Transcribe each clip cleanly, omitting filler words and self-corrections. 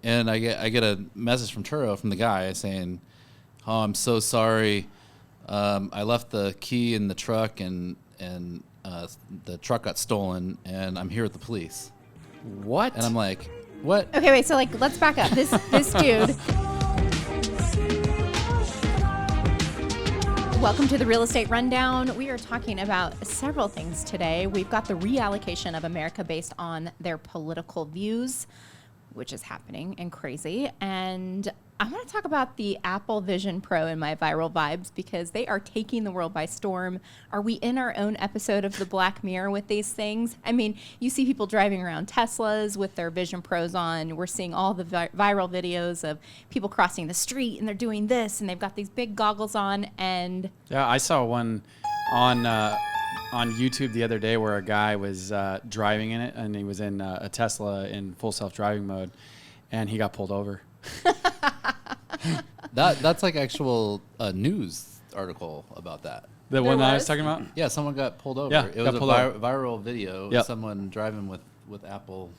And I get a message from Turo from the guy saying, "Oh, I'm so sorry. I left the key in the truck and the truck got stolen, and I'm here with the police." What? And I'm like, "What?" Okay, wait. So like, let's back up. This dude. Welcome to the Real Estate Rundown. We are talking about several things today. We've got the reallocation of America based on their political views, which is happening and crazy. And I want to talk about the Apple Vision Pro and my viral vibes because they are taking the world by storm. Are we in our own episode of the Black Mirror with these things? I mean, you see people driving around Teslas with their Vision Pros on. We're seeing all the viral videos of people crossing the street and they're doing this and they've got these big goggles on. And yeah, I saw one on YouTube the other day where a guy was driving in it and he was in a Tesla in full self-driving mode and he got pulled over. That's like actual news article about that. The one that I was talking about? Yeah, someone got pulled over. Yeah, it was a viral video of someone driving with Apple.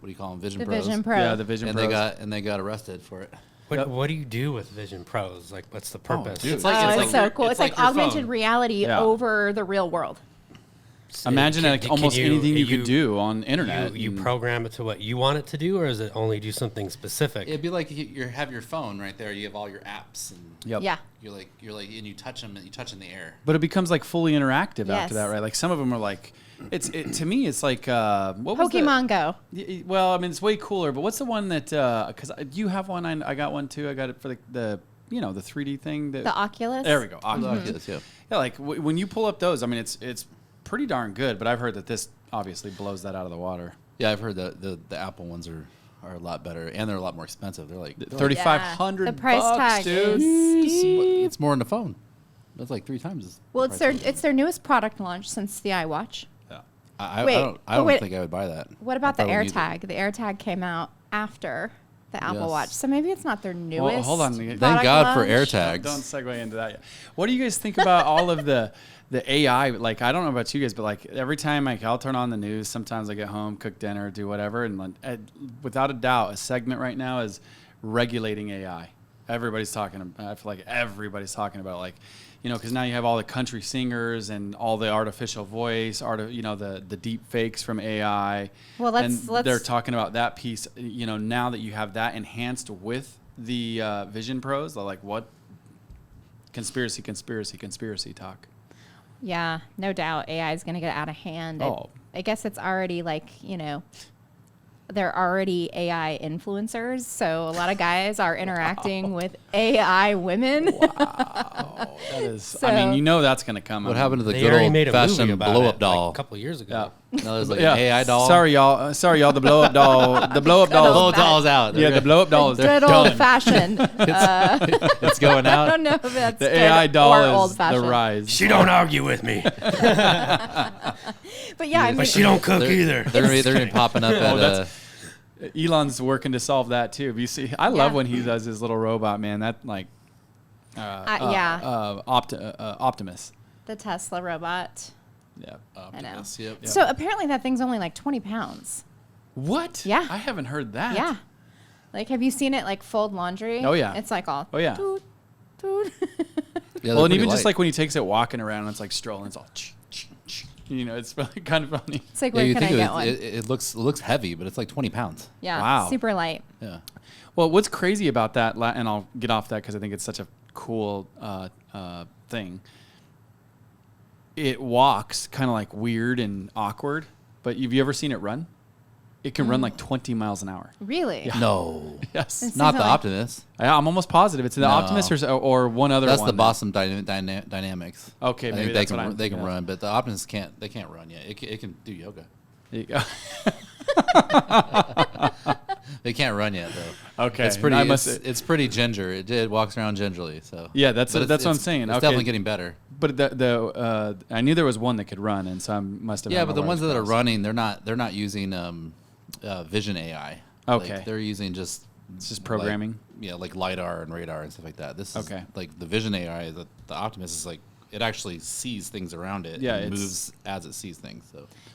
What do you call them? Vision Pros. Vision Pro. Yeah, the Vision Pros. They got arrested for it. What do you do with Vision Pros? Like, what's the purpose? Dude. It's so cool. It's like augmented phone. reality over the real world. So imagine almost anything you could do on internet. You program it to what you want it to do, or is it only do something specific? It'd be like you have your phone right there. You have all your apps, and Yeah. you're like, and you touch them, and you touch in the air. But it becomes like fully interactive Yes. after that, right? Like some of them are like, to me, it's like what was Pokemon Go. Well, I mean, it's way cooler. But what's the one that? Because you have one, I got one too. I got it for the 3D thing. The Oculus. There we go. Oculus, yeah. Yeah, like when you pull up those, I mean, it's pretty darn good. But I've heard that this obviously blows that out of the water. Yeah, I've heard that the Apple ones are a lot better, and they're a lot more expensive. They're like $3,500. The price tag dude. is steep. It's more on the phone. That's like 3 times. Well, it's their newest product launch since the iWatch. Yeah. I don't wait. think I would buy that. What about I the probably need AirTag? The AirTag came out after the Apple Yes. Watch, so maybe it's not their newest. Well, hold on. Thank product God for launch. AirTags. Don't segue into that yet. What do you guys think about all of the AI? Like, I don't know about you guys, but like every time I'll turn on the news, sometimes I get home, cook dinner, do whatever, and without a doubt, a segment right now is regulating AI. Everybody's talking. I feel like everybody's talking about like, because now you have all the country singers and all the artificial voice, the deep fakes from AI. Well, let's they're talking about that piece. Now that you have that enhanced with the Vision Pros, they're like, what? Conspiracy talk. Yeah, no doubt AI is going to get out of hand. I guess it's already like, they're already AI influencers. So a lot of guys are interacting with AI women. Wow. That is, that's going to come. What happened to the They good already made a movie old-fashioned about blow-up it, doll? like a couple of years ago. Yeah. Now there's like an AI doll. Sorry, y'all. The blow-up doll. The blow-up doll. The blow-up doll's out. Yeah, the blow-up doll is Good old-fashioned. It's going out. I don't know if that's the good AI doll or is old-fashioned. the rise. She don't argue with me, But yeah, but she don't cook either. They're gonna be popping up at Elon's working to solve that too. You see, I love when he does his little robot, man. That like, Optimus. the Tesla robot. Yeah. Optimus. Yep. So apparently that thing's only like 20 pounds. What? Yeah. I haven't heard that. Yeah. Like, have you seen it like fold laundry? Oh, yeah. It's like all. Oh, yeah. Toot, toot. Yeah, Well, and even just like when he takes it walking around, it's like strolling. It's all, it's really kind of funny. It's like, Yeah, where you can I think get one? it looks heavy, but it's like 20 pounds. Yeah. Wow. Super light. Yeah. Well, what's crazy about that, and I'll get off that because I think it's such a cool thing. It walks kind of like weird and awkward, but have you ever seen it run? It can run like 20 miles an hour. Really? Yeah. No. Yes. It's Not the like- Optimus. I'm almost positive it's the No. Optimus or one other That's one. the Boston Dynamics. Okay, I maybe think that's what they can yeah. run, but the Optimus can't run yet. It can do yoga. There you go. They can't run yet though. Okay. It's pretty. I must- It's pretty ginger. It walks around gingerly. So Yeah, that's But what I'm saying. It's Okay. definitely getting better. But I knew there was one that could run, and so I must have. Yeah, but the wires ones that are crossed. running, they're not using vision AI. Okay. Like, they're using just It's just programming. like lidar and radar and stuff like that. This is Okay. like the vision AI. The Optimus is like it actually sees things around it. Yeah, and moves as it sees things.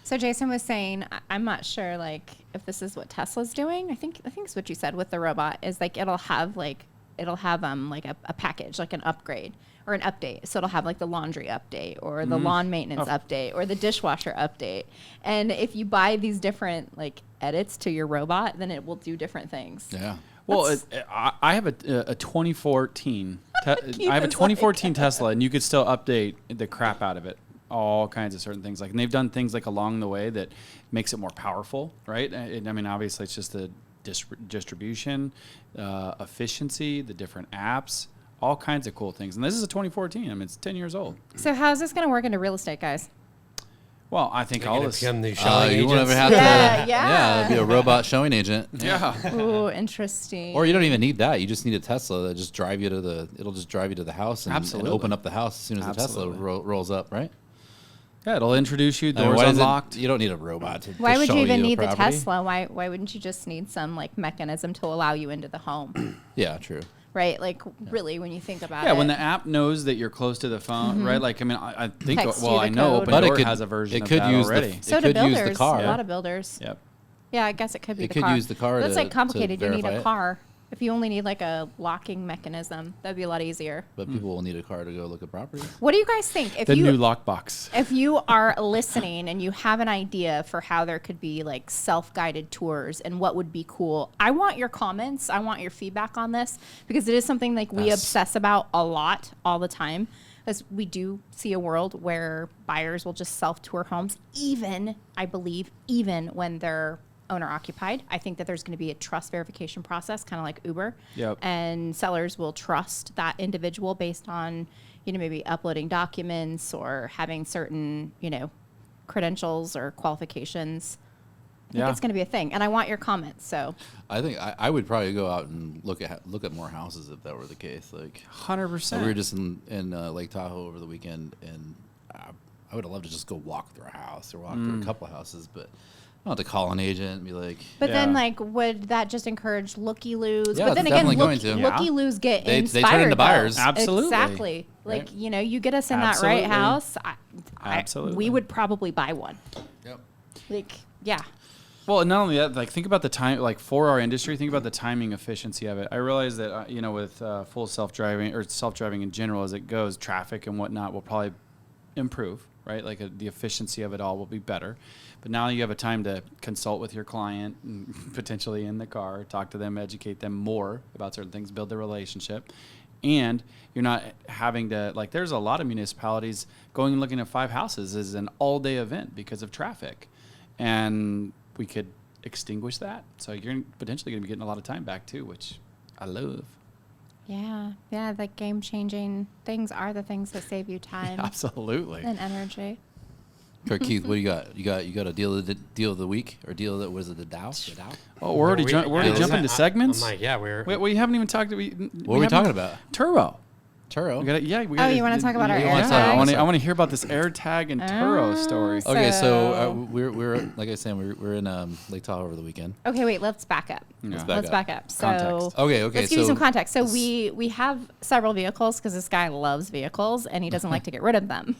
So Jason was saying, I'm not sure like if this is what Tesla's doing. I think it's what you said with the robot is like it'll have like a package, like an upgrade or an update. So it'll have like the laundry update or the lawn maintenance update or the dishwasher update. And if you buy these different like edits to your robot, then it will do different things. Yeah. Well, I have a 2014. I have a 2014 Tesla, and you could still update the crap out of it. All kinds of certain things, and they've done things like along the way that makes it more powerful, right? I mean, obviously, it's just the distribution, efficiency, the different apps, all kinds of cool things. And this is a 2014. I mean, it's 10 years old. So how's this going to work into real estate, guys? Well, I think all this. Become the showing You won't agents. ever have Yeah. be a robot showing agent. Yeah. Ooh, interesting. Or you don't even need that. You just need a Tesla that just drive you to the house and Absolutely. open up the house as soon as the Tesla rolls up, right? Yeah, it'll introduce you. I mean, Doors why does unlocked. you don't need a robot. Why would show you even the need the property. Tesla? Why wouldn't you just need some like mechanism to allow you into the home? Yeah, true. Right? Like really, when you think about it. Yeah, when the app knows that you're close to the phone, right? Like, I mean, I think, Text well, you I the know code. But Opendoor has a version of that use already. so it do could use builders. the car. A lot of builders. Yep. Yeah, I guess it could be It the could car. use the car That's to- like complicated. to You need verify a it. car. If you only need like a locking mechanism, that'd be a lot easier. But people will need a car to go look at properties. What do you guys think? If The you new lockbox. if you are listening and you have an idea for how there could be like self-guided tours and what would be cool, I want your comments. I want your feedback on this because it is something like we obsess about a lot all the time. As we do see a world where buyers will just self-tour homes, even when they're owner occupied. I think that there's going to be a trust verification process, kind of like Uber. Yep. And sellers will trust that individual based on, maybe uploading documents or having certain, credentials or qualifications. I think it's going to be a thing. And I want your comments. So I think I would probably go out and look at more houses if that were the case. Like 100%. we were just in Lake Tahoe over the weekend, and I would have loved to just go walk through a house or walk through a couple of houses, but I don't have to call an agent and be like. But then, Yeah. like, would that just encourage looky-loos? Yeah, but then it's again, definitely going to. Yeah. looky-loos get They inspired. turn into though. buyers. Absolutely. Exactly. Like, Right. you get us in that Absolutely. right house. Absolutely. We would probably buy one. Yep. Like, yeah. Well, and not only that, like think about the time, like for our industry, think about the timing efficiency of it. I realize that, with full self-driving or self-driving in general as it goes, traffic and whatnot will probably improve, right? Like the efficiency of it all will be better. But now you have a time to consult with your client, and potentially in the car, talk to them, educate them more about certain things, build the relationship. And you're not having to, like, there's a lot of municipalities going and looking at 5 houses is an all-day event because of traffic. And we could extinguish that. So you're potentially going to be getting a lot of time back too, which I love. Yeah. Yeah. Like game-changing things are the things that save you time Absolutely. and energy. Keith, what do you got? You got a deal of the week or deal that was it the Dow? The Dow? Oh, we're already jumping to segments. I'm like, yeah, We haven't even talked. What are we talking about? Turo. Turo. We gotta, yeah. Oh, you wanna talk about our yeah, AirTag? I want to hear about this AirTag and Turo story. Okay, so So- we're like I said, we're in Lake Tahoe over the weekend. Okay, wait. Let's back up. Yeah. Let's back up. So Context. Okay. let's give you so some context. So we have several vehicles because this guy loves vehicles and he doesn't like to get rid of them.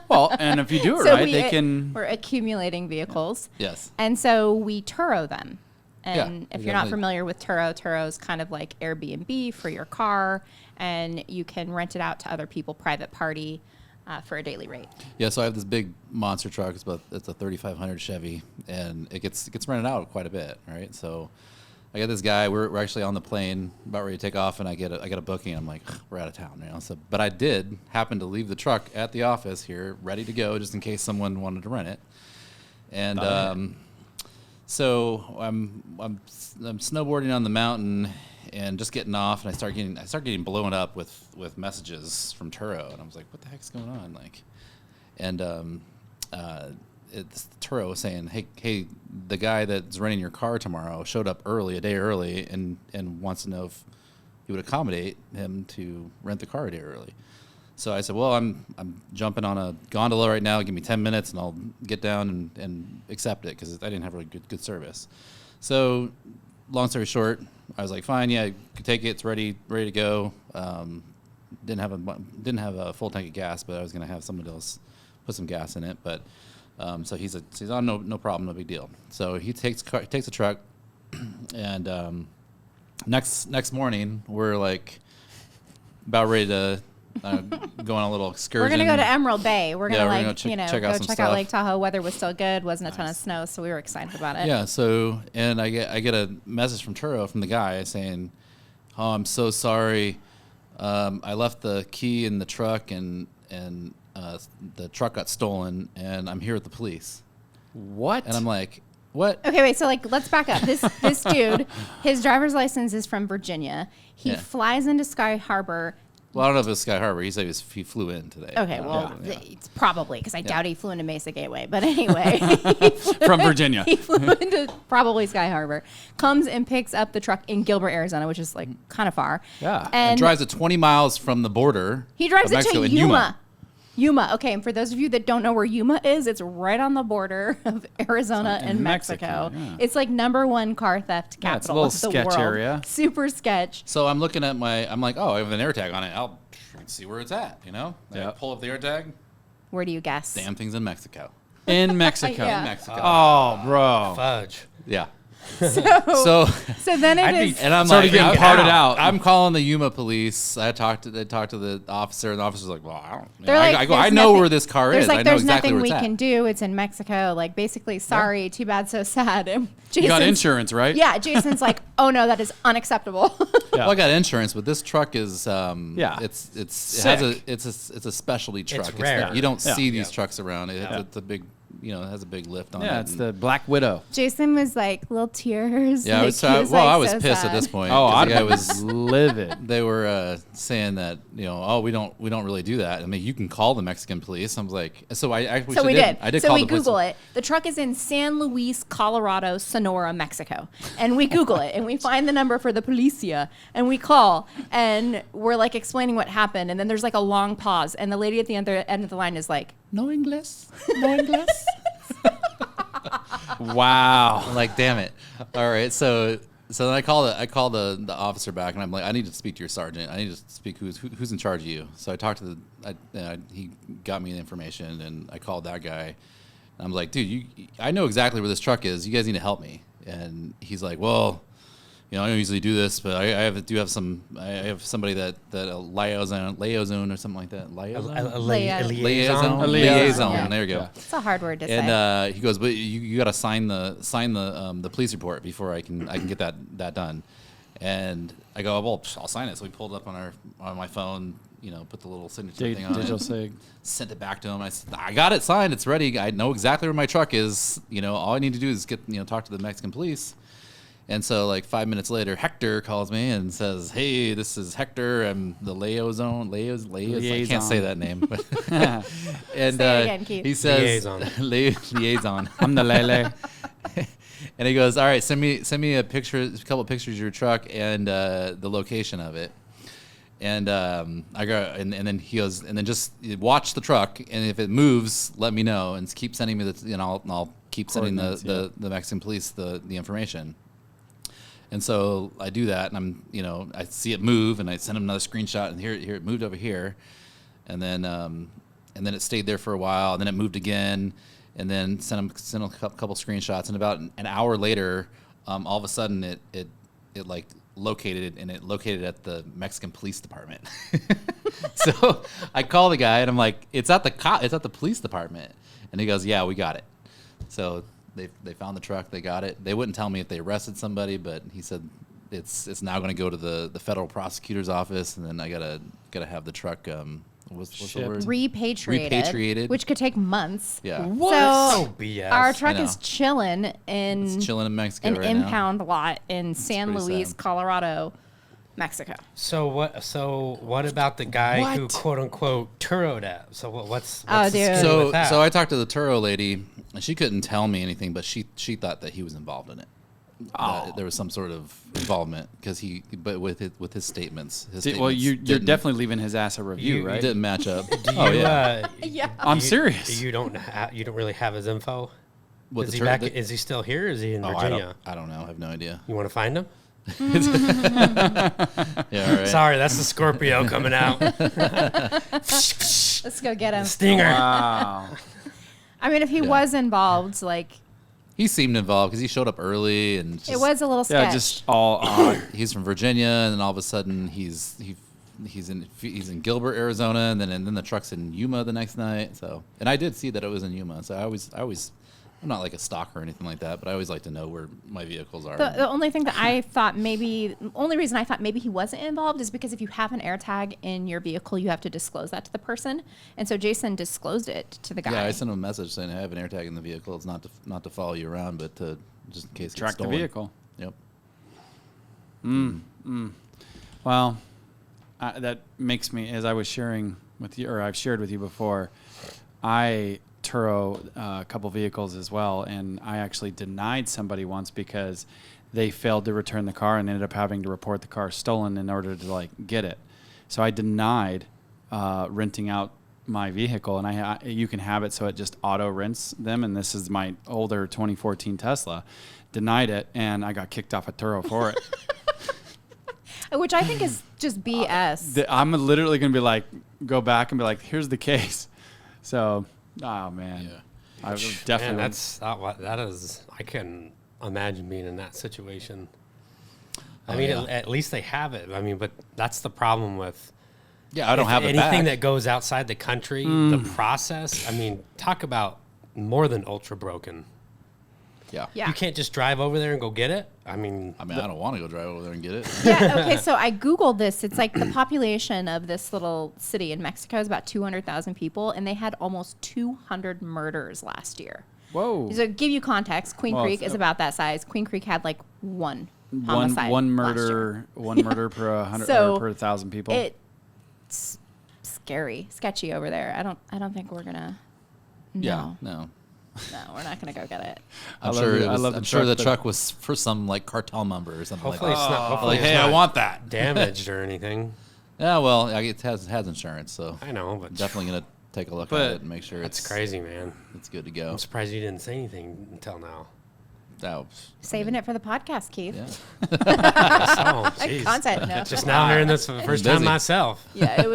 Well, and if you do it So right, they can. We're accumulating vehicles. Yes. And so we Turo them. Yeah, And if we you're not definitely- familiar with Turo, Turo's kind of like Airbnb for your car, and you can rent it out to other people, private party, for a daily rate. Yeah, so I have this big monster truck. It's a 3500 Chevy, and it gets rented out quite a bit, right? So I got this guy. We're actually on the plane, about ready to take off, and I get a booking. I'm like, we're out of town, So, but I did happen to leave the truck at the office here, ready to go, just in case someone wanted to rent it. And so I'm snowboarding on the mountain and just getting off, and I start getting blown up with messages from Turo, and I was like, what the heck's going on? Like, and it's Turo was saying, hey, the guy that's renting your car tomorrow showed up a day early, and wants to know if you would accommodate him to rent the car a day early. So I said, well, I'm jumping on a gondola right now. Give me 10 minutes, and I'll get down and accept it because I didn't have really good service. So long story short, I was like, fine, yeah, you can take it. It's ready to go. didn't have a full tank of gas, but I was gonna have somebody else put some gas in it. But so he's on no problem, no big deal. So he takes the truck, and next morning we're like about ready to go on a little excursion. We're gonna go to Emerald Bay. We're gonna check out check out Lake Tahoe. Weather was still good. Wasn't a ton of snow, so we were excited about it. Yeah. So and I get a message from Turo from the guy saying, "Oh, I'm so sorry. I left the key in the truck and the truck got stolen, and I'm here with the police." What? And I'm like, what? Okay, wait. So let's back up. This dude, his driver's license is from Virginia. He flies into Sky Harbor. Well, I don't know if it's Sky Harbor. He said he flew in today. Okay, well, it's probably because I doubt he flew into Mesa Gateway. But anyway, from Virginia. He flew into probably Sky Harbor. Comes and picks up the truck in Gilbert, Arizona, which is like kind of far. Yeah. And drives it 20 miles from the border. He drives of it Mexico to in Yuma. Yuma. Okay, and for those of you that don't know where Yuma is, it's right on the border of Arizona and Mexico. Yeah. It's like #1 car theft capital it's a little of the sketch world. area. Super sketch. So I'm looking at I'm like, oh, I have an AirTag on it. I'll see where it's at, you know? I Yep. pull up the AirTag. Where do you guess? Damn thing's in Mexico. In Mexico. Yeah. In Mexico. Oh, bro. Fudge. Yeah. So then it I'd is. be- And I'm Started like, getting parted out. I'm calling the Yuma police. I talked to the officer, and the officer's like, well, I don't. They're like, I go, "There's I know nothing- where this car There's is. I like, know there's exactly nothing where we it's at. can do. It's in Mexico. Like, basically, sorry, too bad, so sad. And You got Jason's- insurance, right? Yeah, Jason's like, oh no, that is unacceptable. Yeah. Well, I got insurance, but this truck is Yeah. it's a specialty truck. It's rare. You don't Yeah. see these trucks around. It's a big, it has a big lift on it. Yeah, it's and- the Black Widow. Jason was like, little tears. Yeah, like, I was so pissed sad. at this point. Oh, 'cause I the guy was. livid. They were saying that oh, we don't really do that. I mean, you can call the Mexican police. I was like, so I actually So we did. I did so call we the police. Google it. The truck is in San Luis, Colorado, Sonora, Mexico. And we Google it and we find the number for the policia and we call and we're like explaining what happened. And then there's like a long pause. And the lady at the end of the line is like, No English. No English. Wow. I'm like, damn it. All right. So then I call the officer back and I'm like, I need to speak to your sergeant. I need to speak who's in charge of you. So I talked to he got me the information and I called that guy. And I'm like, dude, I know exactly where this truck is. You guys need to help me. And he's like, well, I don't usually do this, but I have somebody that a liaison or something like that. Liaison. Liaison. Yeah. There you go. Yeah. it's a hard word to say. And he goes, but you got to sign the police report before I can get that done. And I go, well, I'll sign it. So we pulled up on my phone, put the little signature thing on Digital it. sig. Sent it back to him. I said, I got it signed. It's ready. I know exactly where my truck is. All I need to do is talk to the Mexican police. And so, like 5 minutes later, Hector calls me and says, "Hey, this is Hector. I'm the liaison. I can't say that name." And Say it again, Keith. he says, "Liaison." I'm the Lele. And he goes, "All right, send me a couple pictures of your truck and the location of it." And I go, and then he goes, and then just watch the truck, and if it moves, let me know, and keep sending me I'll keep sending the Mexican police the information. And so I do that, and I see it move, and I send him another screenshot, and here it moved over here, and then it stayed there for a while, and then it moved again, and then sent him a couple screenshots, and about an hour later, all of a sudden it like located at the Mexican police department. So I call the guy, and I'm like, it's at the police department, and he goes, yeah, we got it. So they found the truck, they got it. They wouldn't tell me if they arrested somebody, but he said it's now going to go to the federal prosecutor's office, and then I gotta have the truck what's the word? Repatriated, which could take months. Yeah. What? So Oh, BS. our truck I know. is chilling in It's chilling in Mexico an right now. impound lot in San pretty Luis, sad. Colorado, Mexico. So what about the guy who What? quote unquote turoed it? So what's Oh, the dude. scoop So with that? so I talked to the Turo lady, and she couldn't tell me anything, but she thought that he was involved in it. That there was some sort of involvement because with his statements. Well, you're didn't- definitely leaving his ass a review, You- right? didn't match up. Do you, Oh yeah. Yeah. I'm you- serious. You don't really have his info. What, Is the he Turo- back? the- Is he still here? Or is he in Oh, Virginia? I don't know. I have no idea. You want to find him? Yeah, all right. Sorry, that's the Scorpio coming out. Let's go get him. Stinger. Wow. I mean, if he was involved, like, He seemed involved because he showed up early and just, it was a little sketch. Yeah, just all odd. he's from Virginia, and then all of a sudden he's in Gilbert, Arizona, and then the truck's in Yuma the next night. So, and I did see that it was in Yuma. So I always I'm not like a stalker or anything like that, but I always like to know where my vehicles are. The only thing that I thought only reason I thought maybe he wasn't involved is because if you have an AirTag in your vehicle, you have to disclose that to the person. And so Jason disclosed it to the guy. Yeah, I sent him a message saying I have an AirTag in the vehicle. It's not to follow you around, but to just in case it Track gets the stolen. vehicle. Yep. Well, that makes me, as I was sharing with you, or I've shared with you before, I Turo a couple vehicles as well, and I actually denied somebody once because they failed to return the car and ended up having to report the car stolen in order to like get it. So I denied renting out my vehicle, and you can have it so it just auto rents them, and this is my older 2014 Tesla. Denied it, and I got kicked off of Turo for it. Which I think is just BS. I'm literally going to be like, go back and be like, here's the case. So, oh man. Yeah. I would definitely. Man, that is. I couldn't imagine being in that situation. I mean, yeah. at least they have it. I mean, but that's the problem with. Yeah, I don't have it anything back. that goes outside the country. The process. I mean, talk about more than ultra broken. Yeah. Yeah. You can't just drive over there and go get it. I mean, I don't want to go drive over there and get it. Yeah, okay, so I Googled this. It's like the population of this little city in Mexico is about 200,000 people, and they had almost 200 murders last year. Whoa. So to give you context, Queen Well, Creek is about that size. Queen Creek had like one homicide one last murder, year. one murder per 100 So or per 1,000 people. It's scary, sketchy over there. I don't think we're gonna. Yeah. No. No, we're not gonna go get it. I'm love sure. the- I love the I'm sure truck, the but- truck was for some like cartel member or something hopefully like it's that. not. Hopefully Like, it's hey, I not want that. damaged or anything. Yeah, well, it has insurance, so I know, but definitely gonna take a look But at it and make sure it's it's crazy, man. It's good to go. I'm surprised you didn't say anything until now. Oh, Saving it for the podcast, Keith. yeah. Oh, jeez. Content, no. Just now hearing this for the first time Busy. myself. Yeah, it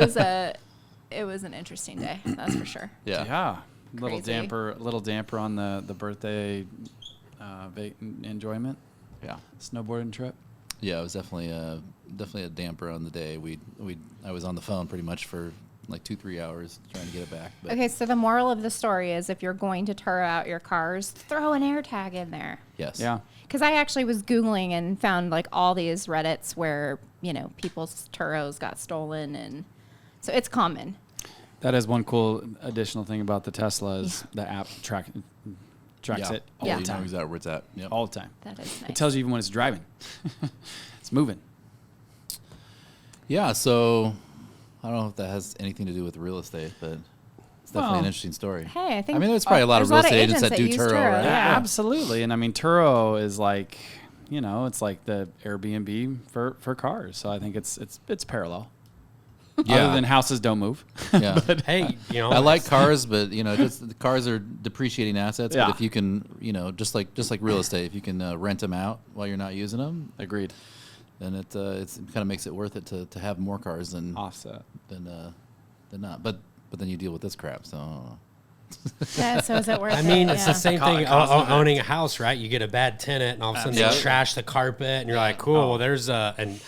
was an interesting day. That's for sure. Yeah. yeah. Little Crazy. damper on the birthday enjoyment, Yeah. snowboarding trip. Yeah, it was definitely a damper on the day. I was on the phone pretty much for like 2-3 hours trying to get it back. But Okay, so the moral of the story is if you're going to Turo out your cars, throw an AirTag in there. yes. Yeah. Because I actually was Googling and found like all these Reddits where, people's Turos got stolen. And so it's common. That is one cool additional thing about the Tesla is the app tracks Yeah. it all Yeah. the You know time. exactly where it's at. Yep. All the time. That is nice. It tells you even when it's driving. It's moving. Yeah. So I don't know if that has anything to do with real estate, but it's definitely Well, an interesting story. Hey, I think there's probably a lot of there's real estate agents that do use Turo, right? Yeah, Yeah. absolutely. And I mean, Turo is like, it's like the Airbnb for cars. So I think it's parallel. Other than houses don't move. Yeah. Hey, I like cars, but just the cars are depreciating assets. Yeah. But if you can, just like real estate, if you can rent them out while you're not using them, Agreed. then it kind of makes it worth it to have more cars than Offset. not. But then you deal with this crap. So Yeah, so is it worth it? I mean, it's Yeah. the same thing owning a house, right? You get a bad tenant, and all of a sudden Yeah. they trash the carpet, and you're like, cool, well, there's and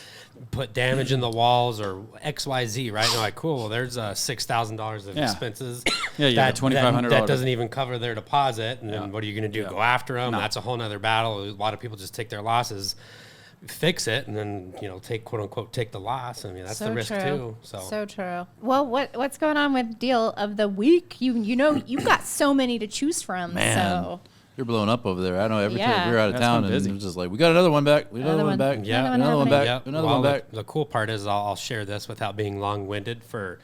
put damage in the walls or XYZ, right? And you're like, cool, well, there's $6,000 of Yeah. expenses. Yeah, you got $2,500. That doesn't even cover their deposit, and then Yeah. what are you going to do? Yeah. Go after them? No. That's a whole nother battle. A lot of people just take their losses, fix it, and then take quote unquote take the loss. I mean, that's the risk too. So true. Well, what's going on with deal of the week? You've got so many to choose from. Man. So you're blowing up over there. I know every Yeah. time we were out of That's town, been and busy. it was just like, we got another one back. We got another one back. Yeah. Another Another one happening. back. Yep. Another Well, one back. The cool part is I'll share this without being long-winded for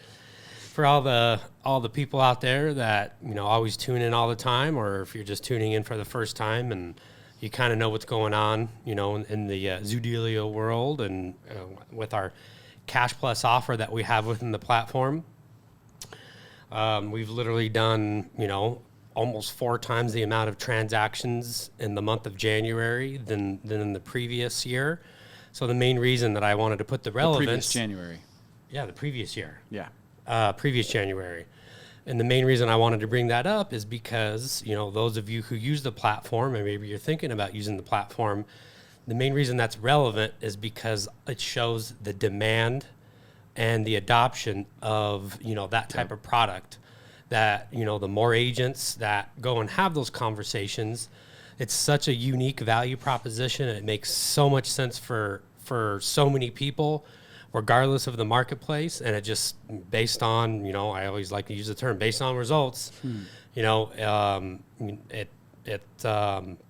all the people out there that always tune in all the time, or if you're just tuning in for the first time and you kind of know what's going on, in the Zoodealio world, and with our Cash Plus offer that we have within the platform. We've literally done almost 4 times the amount of transactions in the month of January than in the previous year. So the main reason that I wanted to put the The previous relevance, January. yeah, the previous year, Yeah. previous January. And the main reason I wanted to bring that up is because, you know, those of you who use the platform, and maybe you're thinking about using the platform, the main reason that's relevant is because it shows the demand and the adoption of, you know, that type of product. That, you know, the more agents that go and have those conversations, it's such a unique value proposition. It makes so much sense for so many people, regardless of the marketplace. And it just, based on, you know, I always like to use the term based on results, you know,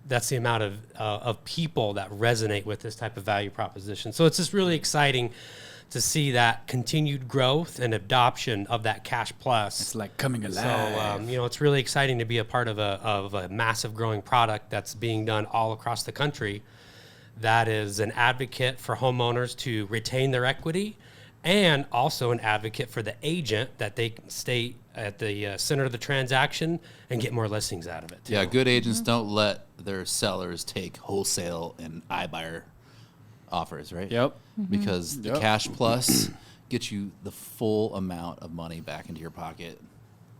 that's the amount of people that resonate with this type of value proposition. So it's just really exciting to see that continued growth and adoption of that Cash Plus. It's like coming alive. So, you know, it's really exciting to be a part of a massive growing product that's being done all across the country that is an advocate for homeowners to retain their equity, and also an advocate for the agent that they can stay at the center of the transaction and get more listings out of it. Yeah, good agents don't let their sellers take wholesale and iBuyer offers, right? Yep. Because the Cash Plus gets you the full amount of money back into your pocket.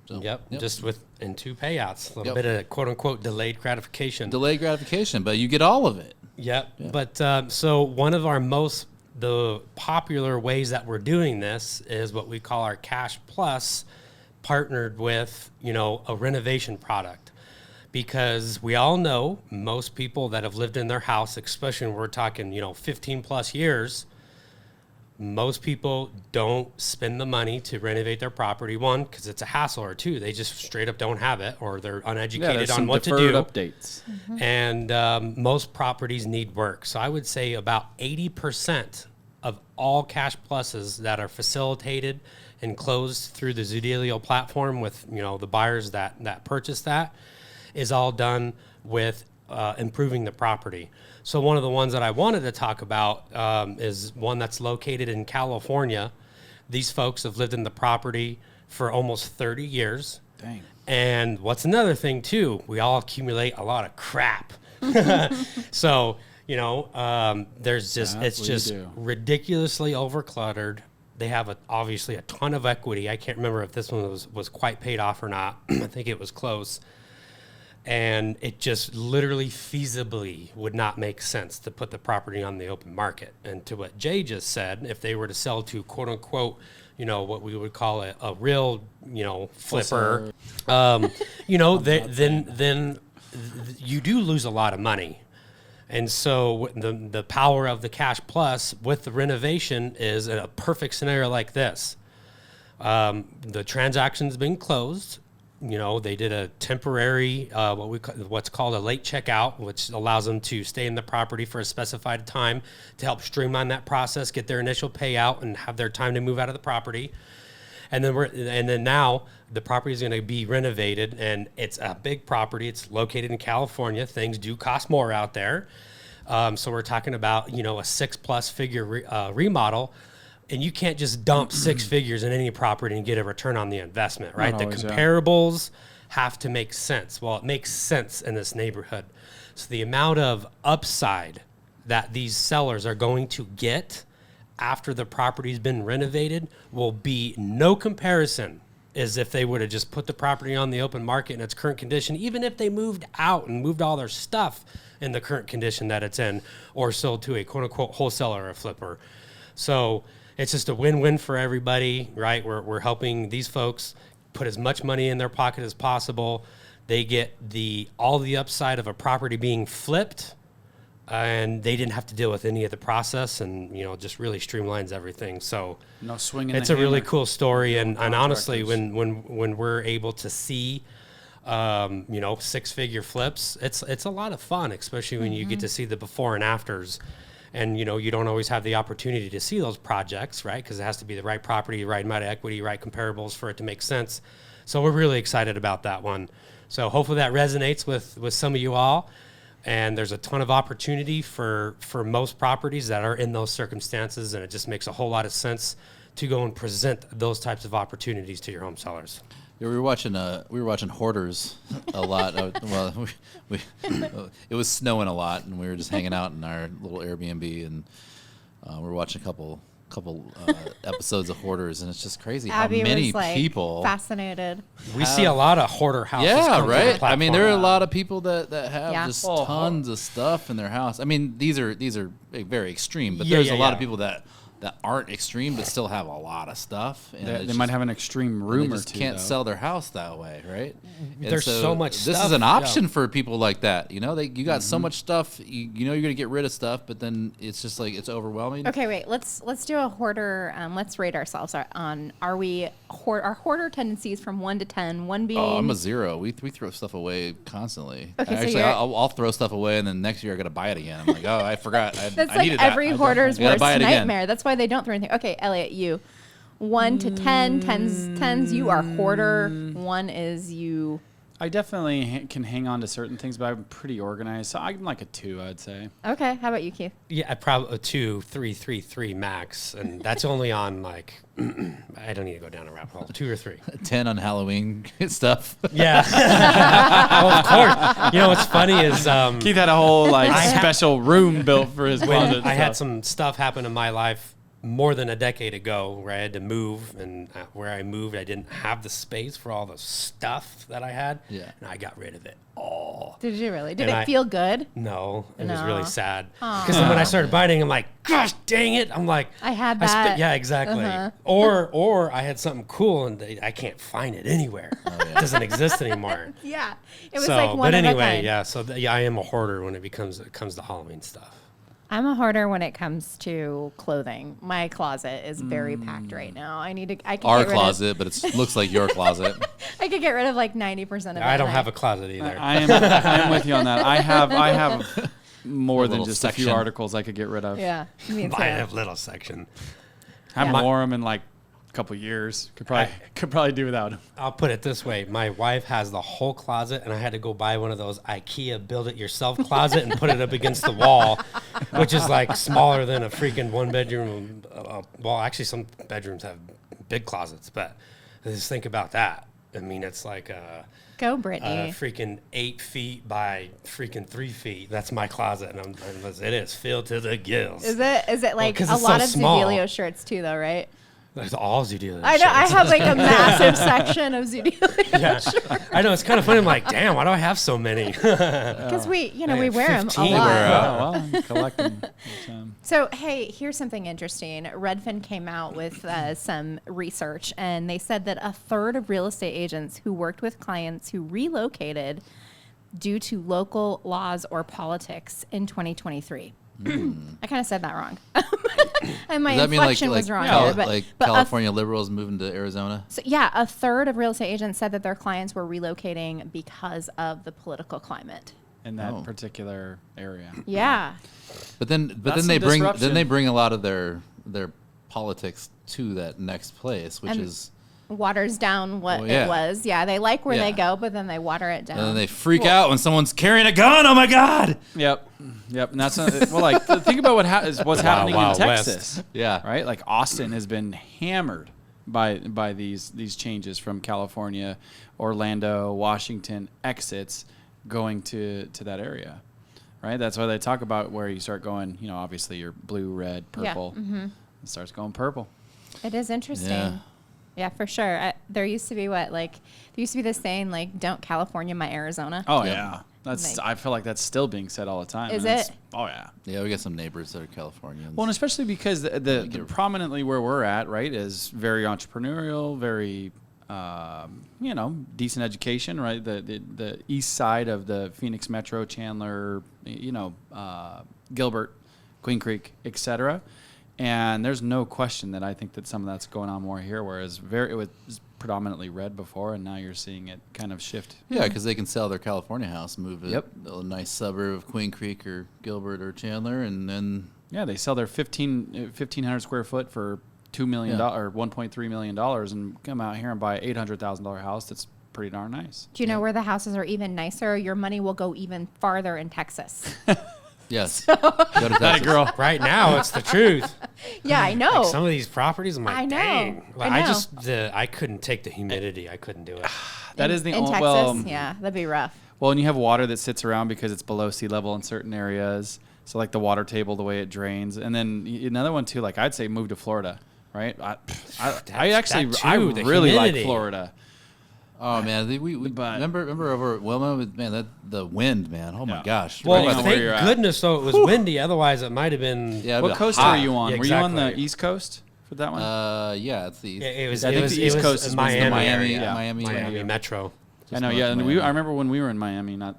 So, Just in 2 payouts, a little Yep. bit of quote unquote delayed gratification. Delayed gratification, but you get all of it. Yeah. But so one of the popular ways that we're doing this is what we call our Cash Plus, partnered with, you know, a renovation product. Because we all know most people that have lived in their house, especially when we're talking, you know, 15 plus years, most people don't spend the money to renovate their property. One, because it's a hassle, or two, they just straight up don't have it, or they're uneducated on what to do. Updates. And most properties need work. So I would say about 80% of all Cash Pluses that are facilitated and closed through the Zoodealio platform with, you know, the buyers that purchase that is all done with improving the property. So one of the ones that I wanted to talk about is one that's located in California. These folks have lived in the property for almost 30 years. Dang. And what's another thing too, we all accumulate a lot of crap. So, you know, there's just, it's just ridiculously overcluttered. They have obviously a ton of equity. I can't remember if this one was quite paid off or not. I think it was close. And it just literally feasibly would not make sense to put the property on the open market. And to what Jay just said, if they were to sell to quote unquote, you know, what we would call a real, you know, flipper, you know, then you do lose a lot of money. And so the power of the Cash Plus with the renovation is a perfect scenario like this. The transaction's been closed. You know, they did a temporary, what's called a late checkout, which allows them to stay in the property for a specified time to help streamline that process, get their initial payout, and have their time to move out of the property. And then now the property is going to be renovated, and it's a big property. It's located in California. Things do cost more out there. So we're talking about, you know, a 6+ figure remodel. And you can't just dump 6 figures in any property and get a return on the investment, right? The comparables have to make sense. Well, it makes sense in this neighborhood. So the amount of upside that these sellers are going to get after the property's been renovated will be no comparison as if they would have just put the property on the open market in its current condition, even if they moved out and moved all their stuff in the current condition that it's in, or sold to a quote-unquote wholesaler or a flipper. So it's just a win-win for everybody, right? We're helping these folks put as much money in their pocket as possible. They get all the upside of a property being flipped, and they didn't have to deal with any of the process, and, you know, just really streamlines everything. So no swinging. It's a really cool story, and honestly, when we're able to see, you know, 6-figure flips, it's a lot of fun, especially when you get to see the before and afters. And, you know, you don't always have the opportunity to see those projects, right? Because it has to be the right property, right amount of equity, right comparables for it to make sense. So we're really excited about that one. So hopefully that resonates with some of you all. And there's a ton of opportunity for most properties that are in those circumstances. And it just makes a whole lot of sense to go and present those types of opportunities to your home sellers. Yeah, we were watching Hoarders a lot. Well, it was snowing a lot, and we were just hanging out in our little Airbnb, and We're watching a couple episodes of Hoarders, and it's just crazy Abby how many was like people fascinated. We see a lot of hoarder houses. Yeah, come to the right. I mean, there are a platform. lot of people that have Yeah. just tons of stuff in their house. I mean, these are very extreme, but Yeah, there's yeah, a lot yeah. of people that aren't extreme but still have a lot of stuff. And They it's might just- have an extreme and room they or just two. can't though. sell their house that way, right? And There's so much This stuff, is an yeah. option for people like that. You know, you got so much stuff. You know, you're gonna get rid of stuff, but then it's just like it's overwhelming. Okay, wait. Let's do a hoarder. Let's rate ourselves on our hoarder tendencies from 1 to 10. 1 being Oh, I'm a 0. We throw stuff away constantly. Okay, so Actually, you're- I'll throw stuff away, and then next year I gotta buy it again. I'm like, oh, I forgot. that's I like needed every that. hoarder's You gotta worst buy it again. nightmare. That's why they don't throw anything. Okay, Elliot, you 1 to 10. 10's you are hoarder. 1 is you. I definitely can hang on to certain things, but I'm pretty organized. So I'm like a 2, I'd say. Okay, how about you, Keith? Yeah, I probably a 2, 3, 3, 3 max, and that's only on like I don't need to go down a rabbit hole. 2 or 3. 10 on Halloween stuff. Yeah. Oh, of course. You know what's funny is Keith had a whole like I ha- special room built for his when closet. I had some stuff happen in my life more than a decade ago where I had to move, and where I moved, I didn't have the space for all the stuff that I had. Yeah. And I got rid of it all. Did you really? Did And it feel good? No, it was No. really sad. Because then when I started biting, I'm like, gosh, dang it. I'm like, I had that. yeah, exactly. Or I had something cool and I can't find it anywhere. It doesn't exist anymore. Yeah, it was So, like one but of a anyway, kind. yeah. So I am a hoarder when it comes to Halloween stuff. I'm a hoarder when it comes to clothing. My closet is very packed right now. I can Our get rid closet, but it looks like your closet. I could get rid of like 90% of it. I don't and have a closet either. I am with you on that. I have more than little just a few section. articles I could get rid of. Yeah, me too. I have little section. Haven't Yeah. worn them in like a couple years. Could probably do without them. I'll put it this way. My wife has the whole closet, and I had to go buy one of those IKEA build-it-yourself closet and put it up against the wall, which is like smaller than a freaking one-bedroom. Well, actually, some bedrooms have big closets, but just think about that. I mean, it's like Go, Brittany. freaking 8 feet by freaking 3 feet. That's my closet, and it is filled to the gills. Is it like 'cause a it's lot so of small. Zoodealio shirts too, though, right? There's all Zoodealio. I know. I shirts. have like a massive section of Zoodealio Yeah. I know, it's kind of funny. I'm like, damn, why do I have so many? because we I wear them a 15 lot. were, Oh, well, collect them. So, hey, here's something interesting. Redfin came out with some research, and they said that a third of real estate agents who worked with clients who relocated due to local laws or politics in 2023. I kind of said that wrong. And my Does that mean like inflection was wrong. Cal- there, but, like but California liberals moving to Arizona? so, yeah, a third of real estate agents said that their clients were relocating because of the political climate. In that Oh. particular area. Yeah. But then That's they some bring disruption. a lot of their politics to that next place, which And is waters down what Well, yeah. it was. Yeah, they like where Yeah. they go, but then they water it down. and then they freak out when someone's carrying a gun. Oh my God! Yep. And that's well, like think about what's happening Wild in West. Texas. Yeah, Right? Like Austin has been hammered by these changes from California, Orlando, Washington exits going to that area. Right? That's why they talk about where you start going, obviously you're blue, red, purple. It starts going purple. It is interesting. Yeah. Yeah, for sure. There used to be this saying like, "Don't California my Arizona." Oh Yep. yeah. That's Like- I feel like that's still being said all the time. Is and it's- it? Oh yeah. yeah. We got some neighbors that are Californians. Well, and especially because the get it. prominently where we're at, right, is very entrepreneurial, very, decent education, right? The east side of the Phoenix Metro, Chandler, Gilbert, Queen Creek, etc. And there's no question that I think that some of that's going on more here, whereas it was predominantly red before, and now you're seeing it kind of shift. yeah, because they can sell their California house, move to Yep. a nice suburb of Queen Creek or Gilbert or Chandler, and then Yeah, they sell their 1,500 square foot for $2 million or $1.3 million, and come out here and buy an $800,000 house that's pretty darn nice. Do you know where the houses are even nicer? Your money will go even farther in Texas. yes, go to Texas. girl. Right now, it's the truth. Yeah, I know. Like some of these properties, I'm like, I know. dang. Like, I I know. just, I couldn't take the humidity. I couldn't do it. That is the in only Texas. Yeah, that'd be rough. Well, and you have water that sits around because it's below sea level in certain areas. So like the water table, the way it drains. And then another one too, like I'd say move to Florida, right? I actually really like humidity. Florida. Oh man, we remember over at Wilma, man, the wind, man. Oh my gosh. Well, Depending on where thank you're at. goodness though it was windy. Otherwise, it might have been. Yeah, What coast were you on? Yeah, Were you on the exactly. East Coast for that one? Yeah, it's the Yeah, it was. I think the East Coast is the Miami, Miami- area. Miami area. Metro. I know, north yeah. of And Miami. I remember when we were in Miami, not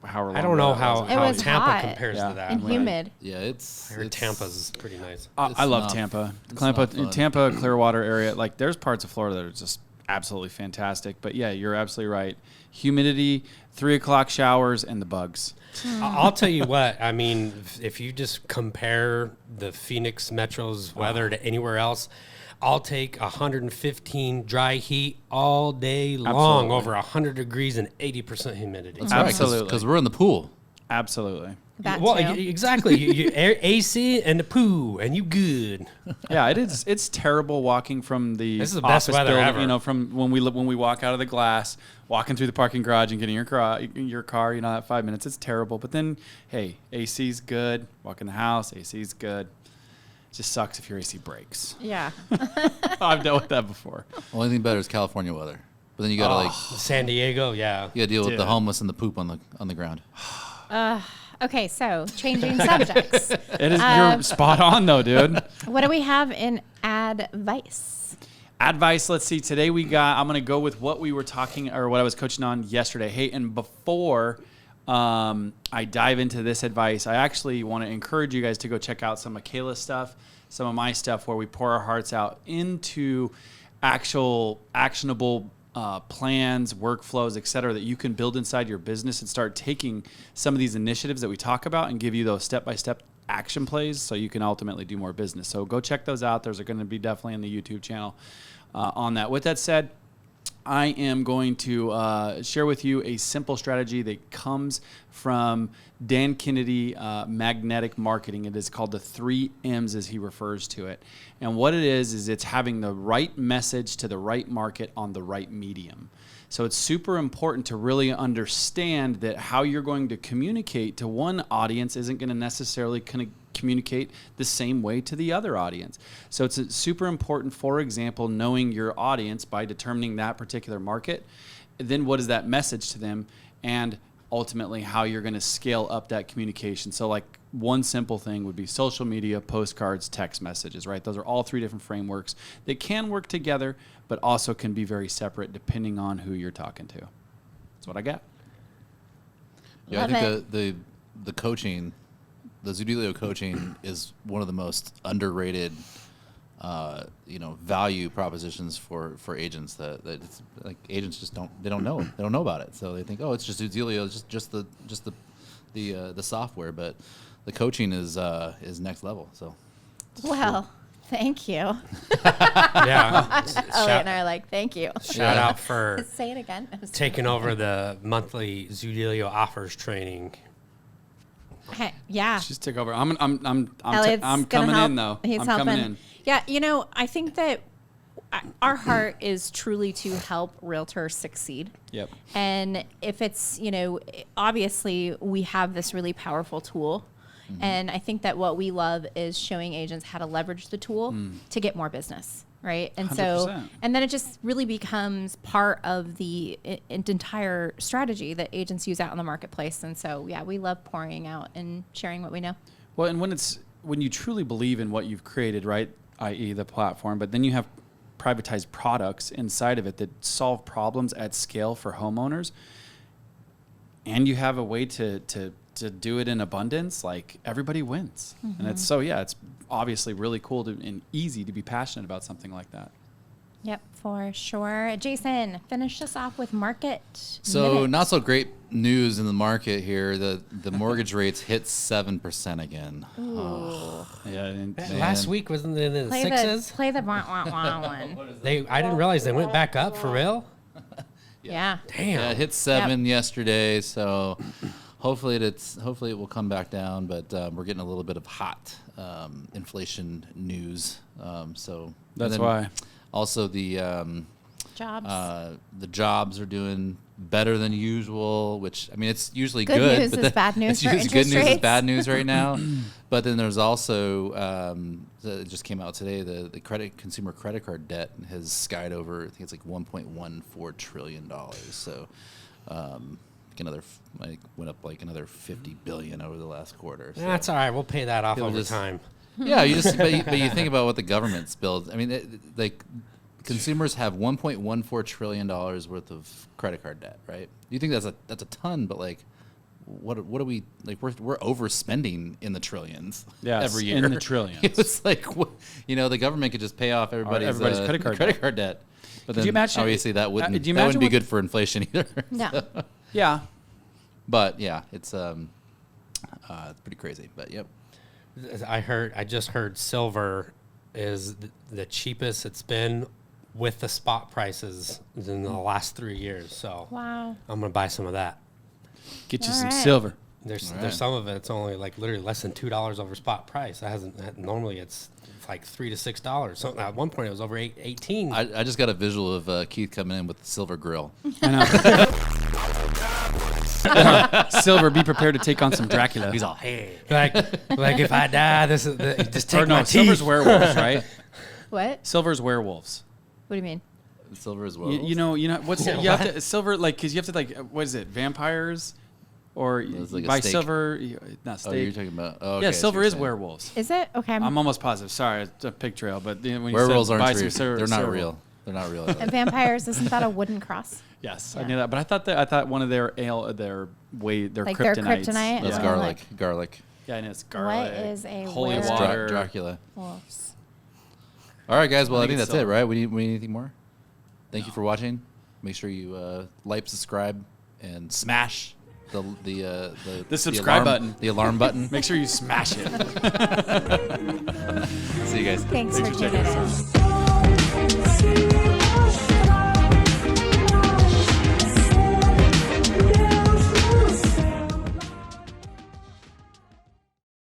however long I don't know ago that was. how It was Tampa hot. compares Yeah. to that. And humid. Yeah, it's. I heard it's- Tampa's pretty nice. I love not- Tampa. it's not fun. Tampa, Clearwater area. Like there's parts of Florida that are just absolutely fantastic. But yeah, you're absolutely right. Humidity, 3 o'clock showers, and the bugs. I'll tell you what. I mean, if you just compare the Phoenix Metro's weather to anywhere else, I'll take 115 dry heat all day long, Absolutely. over 100 degrees and 80% humidity. That's right, Absolutely. because we're in the pool. Absolutely. That Well, too. exactly. you AC and the poo, and you good. Yeah, it is. It's terrible walking from the This is the best office weather building, ever. you know, from when we walk out of the glass, walking through the parking garage and getting your car, you know, that 5 minutes. It's terrible. But then, hey, AC's good. Walk in the house, AC's good. It just sucks if your AC breaks. Yeah. I've dealt with that before. Only thing better is California weather. But then you gotta San Diego, yeah. you gotta deal with the Dude. homeless and the poop on the ground. Okay, so changing subjects. It is. You're spot on though, dude. What do we have in advice? Advice. Let's see. Today I'm going to go with what we were talking or what I was coaching on yesterday. Hey, and before I dive into this advice, I actually want to encourage you guys to go check out some of Kayla's stuff, some of my stuff, where we pour our hearts out into actual actionable plans, workflows, et cetera, that you can build inside your business and start taking some of these initiatives that we talk about and give you those step-by-step action plays so you can ultimately do more business. So go check those out. Those are going to be definitely in the YouTube channel on that. With that said, I am going to share with you a simple strategy that comes from Dan Kennedy, Magnetic Marketing. It is called the 3 M's as he refers to it. And what it is it's having the right message to the right market on the right medium. So it's super important to really understand that how you're going to communicate to one audience isn't going to necessarily communicate the same way to the other audience. So it's super important, for example, knowing your audience by determining that particular market, then what is that message to them, and ultimately how you're going to scale up that communication. So like one simple thing would be social media, postcards, text messages, right? Those are all 3 different frameworks that can work together, but also can be very separate depending on who you're talking to. That's what I got. Yeah, Love I think the coaching, the Zoodealio coaching is one of the most underrated, value propositions for agents that it's like agents just don't know about it. So they think, oh, it's just Zoodealio, it's just the software, but the coaching is next level. So Well, thank you. Yeah. Elliot and I are like, thank you. Shout out for Say it again. taking over the monthly Zoodealio offers training. Hey, yeah. Just take over. I'm Elliot's gonna coming help. in though. He's I'm helping. coming in. Yeah, I think that our heart is truly to help realtors succeed. Yep. And if it's, obviously we have this really powerful tool. Mm-hmm. And I think that what we love is showing agents how to leverage the tool to get more business. Right. And 100%. and then it just really becomes part of the entire strategy that agents use out in the marketplace. And so, yeah, we love pouring out and sharing what we know. Well, and when you truly believe in what you've created, right, i.e. the platform, but then you have privatized products inside of it that solve problems at scale for homeowners, and you have a way to do it in abundance, like everybody wins. Mm-hmm. And it's obviously really cool and easy to be passionate about something like that. Yep, for sure. Jason, finish us off with market. So minute. not so great news in the market here. The mortgage rates hit 7% again. Yeah. And, Last week wasn't it in the Play sixes? the wah, wah, wah one. I didn't realize they went back up for real. Yeah. Damn. Yeah, it hit 7 yesterday, so hopefully it will come back down. But we're getting a little bit of hot inflation news. So That's and then why. Also the Jobs. the jobs are doing better than usual, which, I mean, it's usually Good good. news but is bad news It's for usually good interest news is rates. bad news right now. But then there's also, it just came out today, the consumer credit card debt has skied over, I think it's like $1.14 trillion. So went up like another 50 billion over the last quarter. So. That's all right. We'll pay that off People over just- time. Yeah, but you think about what the government's billed. I mean, consumers have $1.14 trillion worth of credit card debt, right? You think that's a ton, but like, what are we like? We're overspending in the trillions every year. in the trillions. It's like, the government could just pay off everybody's credit card debt. But Could then you imagine- obviously that wouldn't do you that wouldn't imagine be what- good for inflation either. No. Yeah. But yeah, it's pretty crazy. But yep. I just heard silver is the cheapest it's been with the spot prices in the last 3 years. So Wow. I'm gonna buy some of that. Get you All some right. silver. There's All right. some of it's only like literally less than $2 over spot price. Normally it's like $3 to $6. So at one point it was over 18. I just got a visual of Keith coming in with the silver grill. Silver, be prepared to take on some Dracula. He's all, hey. like if I die, just take Or my no, silver's teeth. werewolves, right? What? Silver's werewolves. What do you mean? Silver as well. You know what's Yeah, you have what? to silver like because you have to like what is it vampires or It's like a by steak. silver not Oh, you're steak. talking about. Oh, okay, Yeah, I see silver what you're is saying. werewolves. Is it? Okay. I'm almost positive. Sorry, it's a pig trail, but when you Werewolves said buy aren't some real. silver, They're not silver- real. They're not real. And vampires, isn't that a wooden cross? Yes, Yeah. I knew that, but I thought one of their their Like kryptonites. their kryptonite? That's Yeah. garlic. Yeah, I know it's garlic. What is a holy werewolf? water? Dracula. Wolves. All right, guys. Well, I think it's that's it, silver. right? We need anything more? Thank you for watching. Make sure you like, subscribe, and smash the subscribe alarm, button. The alarm button. Make sure you smash it. See you guys. Thanks for tuning in.